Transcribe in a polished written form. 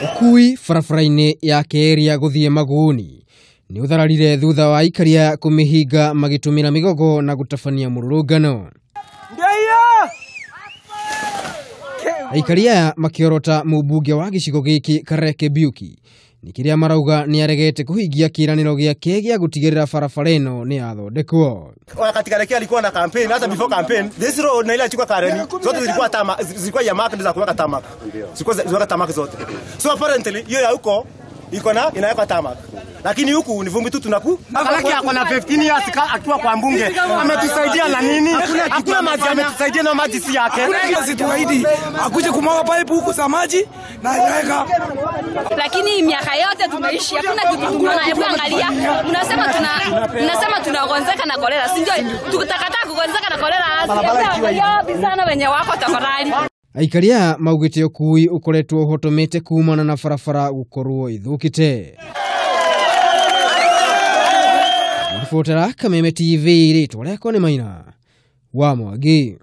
Ukui barabara-ini ya keria guthie maguni ni uthararire thutha wa Aikari kumihinga magitumira migogo na gutabania marurungano. Aikari makiorota mumbunge wa gicigo-ini Kareke Mbiuki ni kiria marauga ni aregete kuhingia kiraniro giake gia gutigirira barabara ino niyathondekwo. Wakati Kareke alikuwa na campaign, hata before campaign, this road na ile ilikuwa Kareni, zote zilikuwa ya mark za kuweka tamak. Zilikuwa tamak zote. So apparently hiyo ya huko iko na inaweka tamak. Lakini huku ni vumbi tu tunaku. Kareke ako na 15 years akiwa kwa mbunge. Ametusaidia na nini? Hakuna maji ametusaidia na maji si yake. Sisi tuahidi akuje kumwaga pipe huku za maji na inaweka. Lakini miaka yote tumeishi hakuna kitu tumeona. Hebu angalia. Mnasema tunagonzeka na kolera. Si ndio? Tukataka kugonzeka na kolera. Bizana wenye wako takorali. Aikari maugite ukui ukoretwo uhotomete kuuma na barabara gukorwo ithukite. Ribotera Kameme TV ritwa rĩakwa nĩ Maina wa Mwagi.